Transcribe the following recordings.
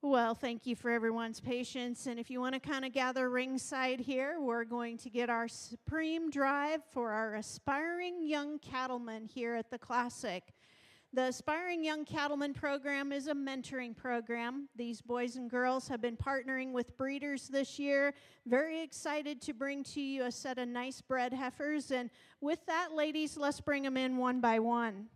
Well, thank you for everyone's patience. And if you want to kind of gather ringside here, we're going to get our supreme drive for our aspiring young cattlemen here at the Classic. The Aspiring Young Cattlemen program is a mentoring program. These boys and girls have been partnering with breeders this year. Very excited to bring to you a set of nice bred heifers. And with that, ladies, let's bring them in one by one.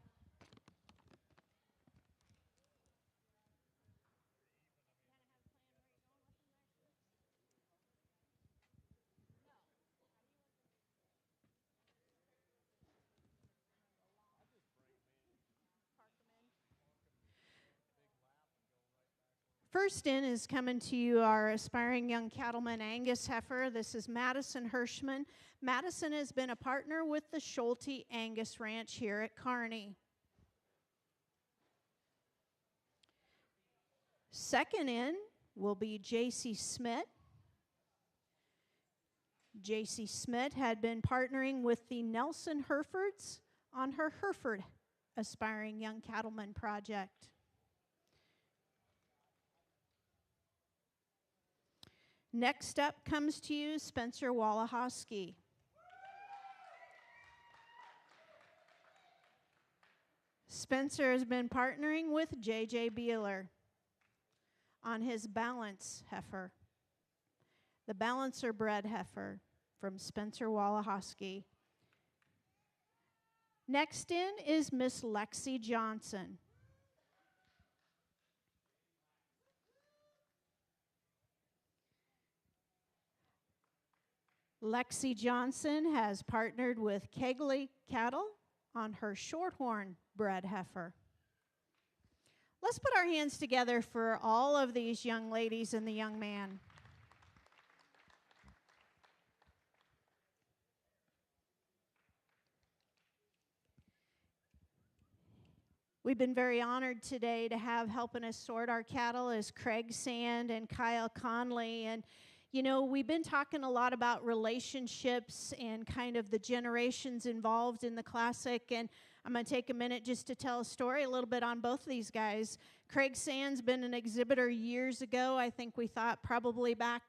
First in is coming to you our aspiring young cattleman Angus heifer. This is Madison Hirschman. Madison has been a partner with the Schulte Angus Ranch here at Kearney. Second in will be J.C. Smith. J.C. Smith had been partnering with the Nelson Herefords on her Hereford Aspiring Young Cattleman project. Next up comes to you Spencer Walahoski. Spencer has been partnering with J.J. Beeler on his Balance heifer, the Balancer bred heifer from Spencer Walahoski. Next in is Miss Lexi Johnson. Lexi Johnson has partnered with Kegley Cattle on her Shorthorn bred heifer. Let's put our hands together for all of these young ladies and the young man. We've been very honored today to have helping us sort our cattle is Craig Sand and Kyle Conley. And you know, we've been talking a lot about relationships and kind of the generations involved in the Classic, and I'm going to take a minute just to tell a story a little bit on both of these guys. Craig Sand's been an exhibitor years ago. I think we thought probably back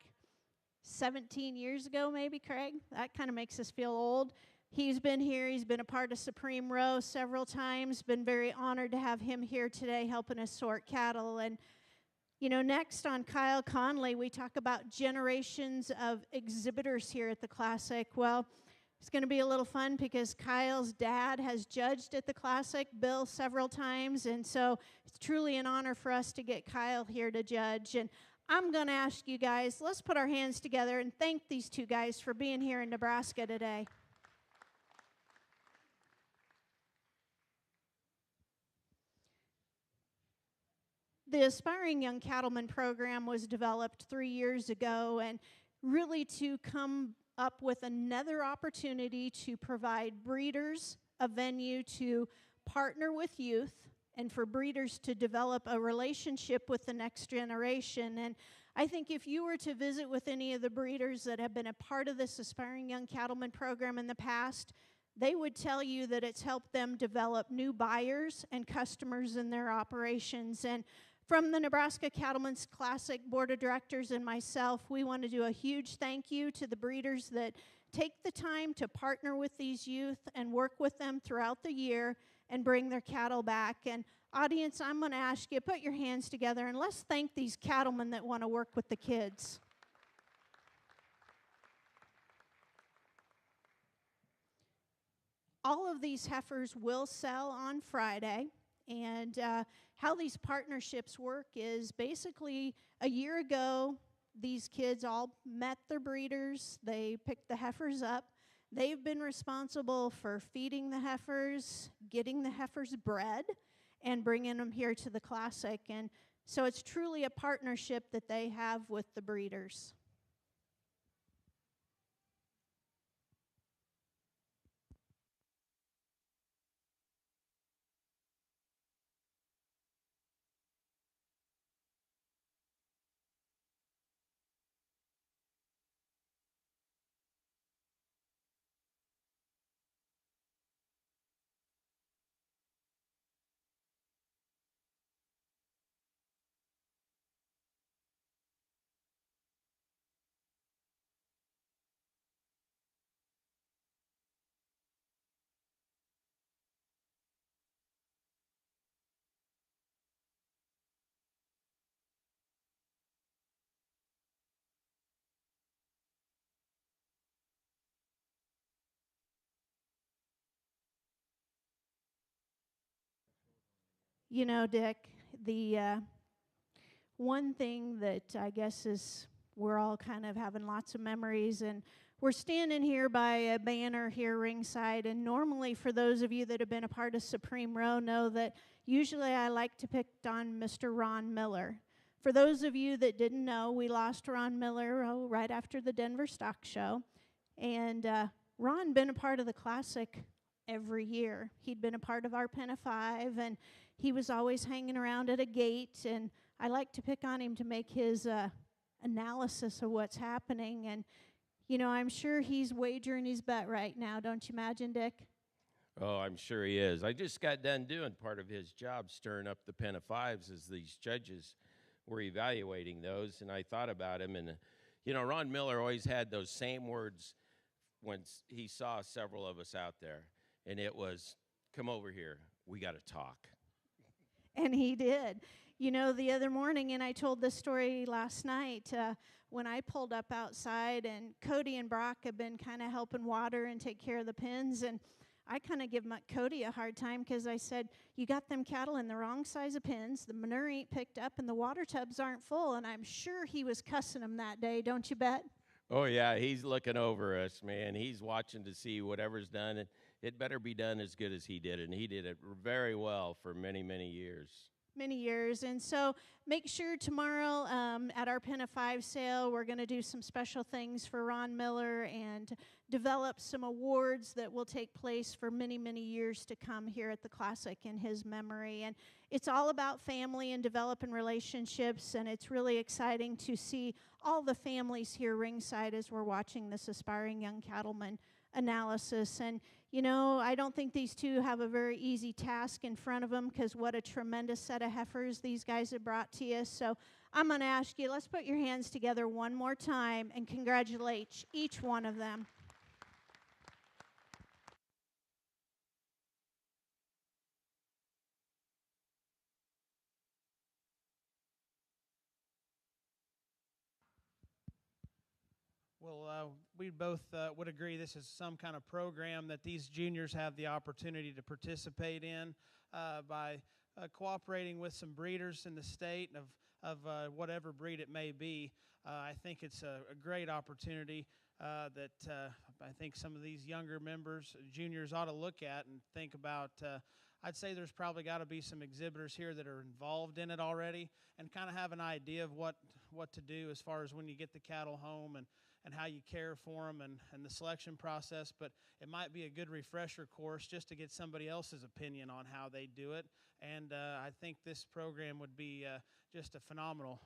17 years ago, maybe, Craig. That kind of makes us feel old. He's been here. He's been a part of Supreme Row several times. Been very honored to have him here today helping us sort cattle. And you know, next on Kyle Conley, we talk about generations of exhibitors here at the Classic. Well, it's going to be a little fun because Kyle's dad has judged at the Classic, Bill, several times. And so it's truly an honor for us to get Kyle here to judge. And I'm going to ask you guys, let's put our hands together and thank these two guys for being here in Nebraska today. The Aspiring Young Cattlemen program was developed 3 years ago, and really to come up with another opportunity to provide breeders a venue to partner with youth and for breeders to develop a relationship with the next generation. And I think if you were to visit with any of the breeders that have been a part of this Aspiring Young Cattlemen program in the past, they would tell you that it's helped them develop new buyers and customers in their operations. And from the Nebraska Cattlemen's Classic Board of Directors and myself, we want to do a huge thank you to the breeders that take the time to partner with these youth and work with them throughout the year and bring their cattle back. And audience, I'm going to ask you, put your hands together and let's thank these cattlemen that want to work with the kids. All of these heifers will sell on Friday. And how these partnerships work is basically a year ago, these kids all met their breeders. They picked the heifers up. They've been responsible for feeding the heifers, getting the heifers bred, and bringing them here to the Classic. And so it's truly a partnership that they have with the breeders. You know, Dick, the one thing that I guess is we're all kind of having lots of memories, and we're standing here by a banner here ringside, and normally for those of you that have been a part of Supreme Row know that usually I like to pick on Mr. Ron Miller. For those of you that didn't know, we lost Ron Miller right after the Denver Stock Show, and Ron been a part of the Classic every year. He'd been a part of our Pen of Five, and he was always hanging around at a gate, and I like to pick on him to make his analysis of what's happening. And, you know, I'm sure he's wagering his bet right now. Don't you imagine, Dick? Oh, I'm sure he is. I just got done doing part of his job, stirring up the Pen of Fives as these judges were evaluating those, and I thought about him. And, you know, Ron Miller always had those same words when he saw several of us out there, and it was, come over here, we got to talk. And he did. You know, the other morning, and I told this story last night, when I pulled up outside, and Cody and Brock have been kind of helping water and take care of the pens, and I kind of give Cody a hard time because I said, you got them cattle in the wrong size of pens, the manure ain't picked up, and the water tubs aren't full, and I'm sure he was cussing them that day, don't you bet? Oh, yeah, he's looking over us, man. He's watching to see whatever's done. It better be done as good as he did, and he did it very well for many, many years. Many years. And so make sure tomorrow at our Pen of Five sale, we're going to do some special things for Ron Miller and develop some awards that will take place for many, many years to come here at the Classic in his memory. And it's all about family and developing relationships, and it's really exciting to see all the families here ringside as we're watching this Aspiring Young Cattleman analysis. And you know, I don't think these two have a very easy task in front of them, because what a tremendous set of heifers these guys have brought to you. So I'm going to ask you, let's put your hands together one more time and congratulate each one of them. Well, we both would agree this is some kind of program that these juniors have the opportunity to participate in by cooperating with some breeders in the state of whatever breed it may be. I think it's a great opportunity that I think some of these younger members, juniors, ought to look at and think about. I'd say there's probably got to be some exhibitors here that are involved in it already and kind of have an idea of what to do as far as when you get the cattle home and how you care for them and the selection process. But it might be a good refresher course just to get somebody else's opinion on how they do it. And I think this program would be just a phenomenal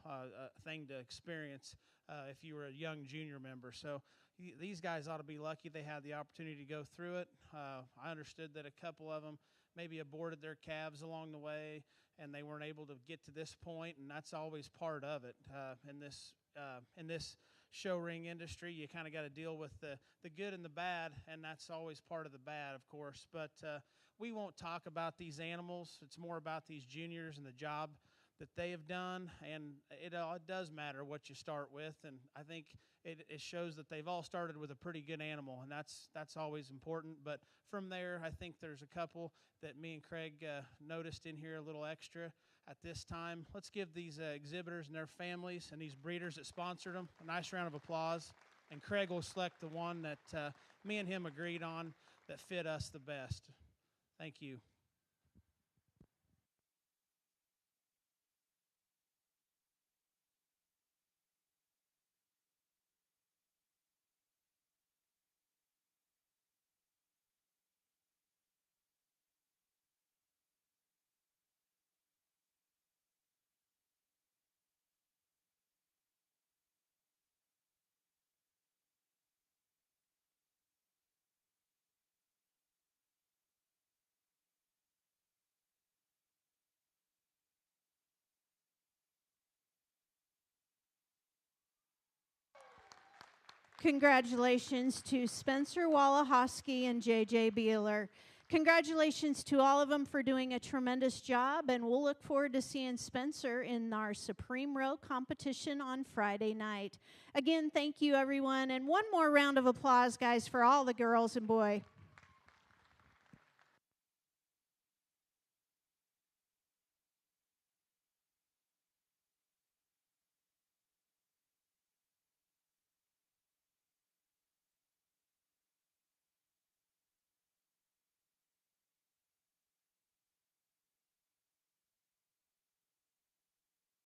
thing to experience if you were a young junior member. So these guys ought to be lucky they had the opportunity to go through it. I understood that a couple of them maybe aborted their calves along the way and they weren't able to get to this point, and that's always part of it in this show ring industry. You kind of got to deal with the good and the bad, and that's always part of the bad, of course. But we won't talk about these animals. It's more about these juniors and the job that they have done, and it does matter what you start with, and I think it shows that they've all started with a pretty good animal, and that's always important. But from there, I think there's a couple that me and Craig noticed in here a little extra at this time. Let's give these exhibitors and their families and these breeders that sponsored them a nice round of applause, and Craig will select the one that me and him agreed on that fit us the best. Thank you. Congratulations to Spencer Walahoski and J.J. Beeler. Congratulations to all of them for doing a tremendous job, and we'll look forward to seeing Spencer in our Supreme Row competition on Friday night. Again, thank you, everyone, and one more round of applause, guys, for all the girls and boys.